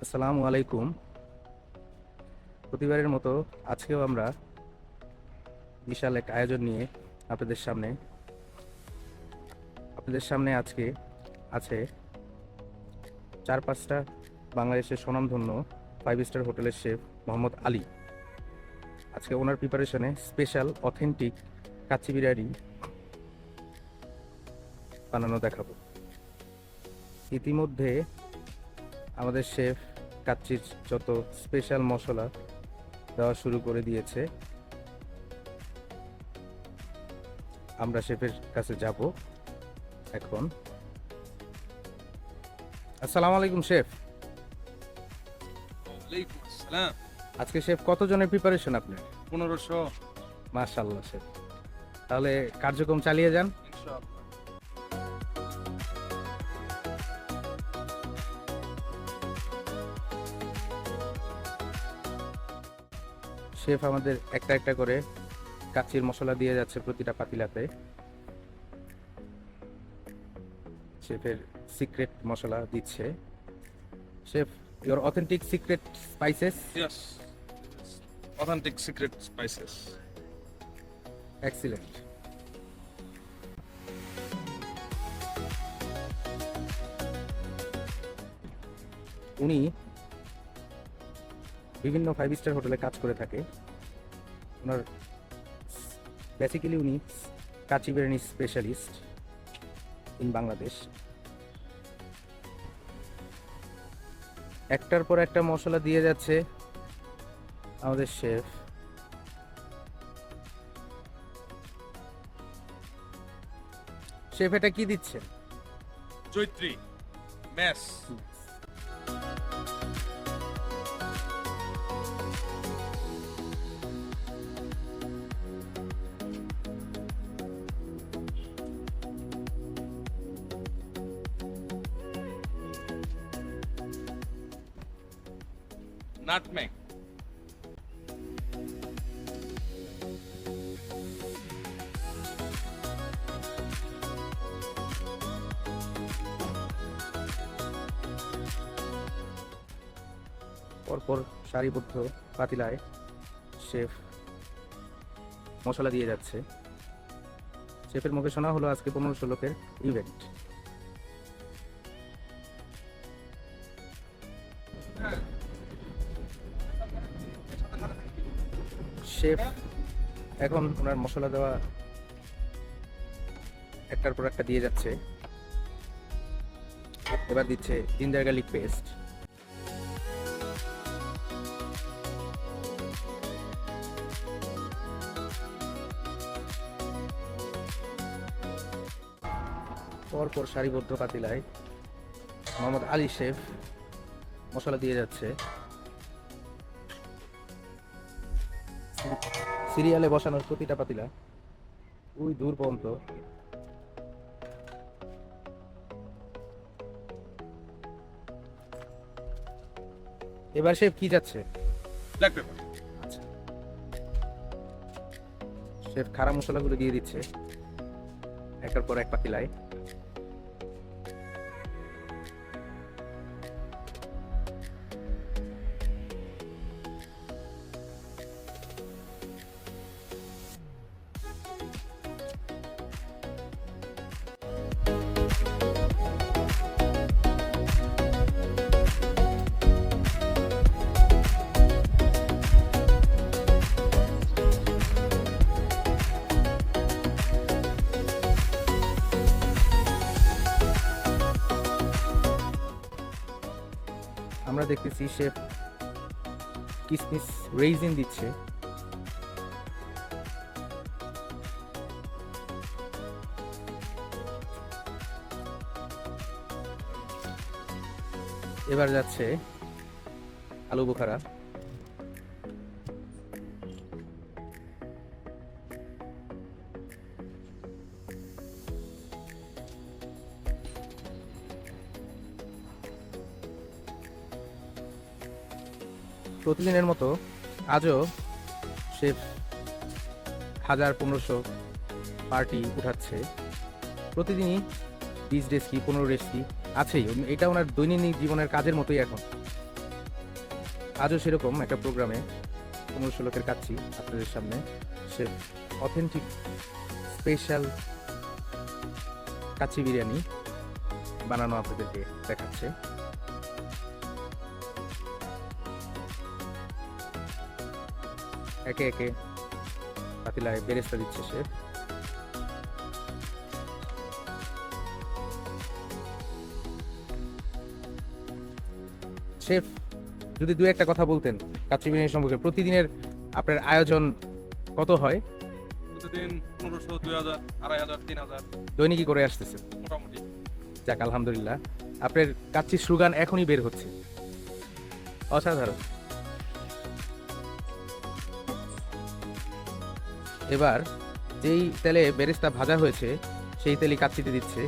আসসালামু আলাইকুম। প্রতিবারের মতো আজকেও আমরা বিশাল এক আয়োজন নিয়ে আপনাদের সামনে আজকে আছে 4-5টা বাংলাদেশের স্বনামধন্য 5 স্টার হোটেলের শেফ মোহাম্মদ আলী। আজকে ওনার প্রিপারেশনে স্পেশাল অথেন্টিক কাচ্চি বিরিয়ানি বানানো দেখাবো। ইতিমধ্যে আমাদের শেফ কাচ্চির যত স্পেশাল মশলা দেওয়া শুরু করে দিয়েছে। আমরা শেফের কাছে যাব এখন। আসসালামু আলাইকুম শেফ। ওয়ালাইকুম আসসালাম। আজকে শেফ কতজনের প্রিপারেশন আপনার? 1500 মাশাআল্লাহ শেফ, তাহলে কার্যক্রম চালিয়ে যান। ইনশাআল্লাহ। শেফ আমাদের একটা একটা করে কাচ্চির মশলা দিয়ে যাচ্ছে প্রতিটা পাতিলাতে। শেফের সিক্রেট মশলা দিচ্ছে। Chef, your authentic secret spices. Yes. Authentic secret spices. Excellent. উনি বিভিন্ন 5 স্টার হোটেলে কাজ করে থাকে। ওনার বেসিক্যালি উনি কাচ্চি বিরিয়ানি স্পেশালিস্ট ইন বাংলাদেশ। একটার পর একটা মশলা দিয়ে যাচ্ছে আমাদের শেফ। শেফ, এটা কি দিচ্ছে? জয়ত্রী মেস। নাটমেগ। পরপর সারিবদ্ধ পাতিলায় শেফ মশলা দিয়ে যাচ্ছে। শেফের মুখে শোনা হলো আজকে 1500 লোকের ইভেন্ট। শেফ এখন ওনার মশলা দেওয়া একটার পর একটা দিয়ে যাচ্ছে। এবার দিচ্ছে জিঞ্জার গার্লিক পেস্ট। পরপর সারিবদ্ধ পাতিলায় মোহাম্মদ আলী শেফ মশলা দিয়ে যাচ্ছে। সিরিয়ালে বসানোর প্রতিটা পাতিলা ওই দূর পর্যন্ত। এবার শেফ কি যাচ্ছে? Black pepper. আচ্ছা, শেফ খাড়া মশলাগুলো দিয়ে দিচ্ছে একের পর এক পাতিলায়। আমরা দেখতেছি শেফ কিসমিস রেইজিন দিচ্ছে। এবার যাচ্ছে আলু বোখারা। প্রতিদিনের মতো আজও শেফ 1000-1500 পার্টি উঠাচ্ছে। প্রতিদিনই 20 রেসিপি 15 রেসিপি আছেই। এটা ওনার দৈনন্দিন জীবনের কাজের মতোই এখন। আজও সেরকম একটা প্রোগ্রামে 15-16 লোকের কাচ্ছি আপনাদের সামনে সে অথেন্টিক স্পেশাল কাচ্চি বিরিয়ানি বানানো আপনাদেরকে দেখাচ্ছে। একে একে পাতিলায় বেরেস্তা দিচ্ছে সে। শেফ, যদি দু একটা কথা বলতেন কাচ্চি বিরিয়ানি সম্পর্কে, প্রতিদিনের আপনার আয়োজন কত হয়? প্রতিদিন 1500, 2000, 2500, 3000 দৈনিকই করে আসতেছে? মোটামুটি। যাক আলহামদুলিল্লাহ, আপনার কাচ্চির সুগান এখনই বের হচ্ছে, অসাধারণ। এবার যেই তেলে বেরেস্তা ভাজা হয়েছে সেই তেলই কাচ্চিতে দিচ্ছে।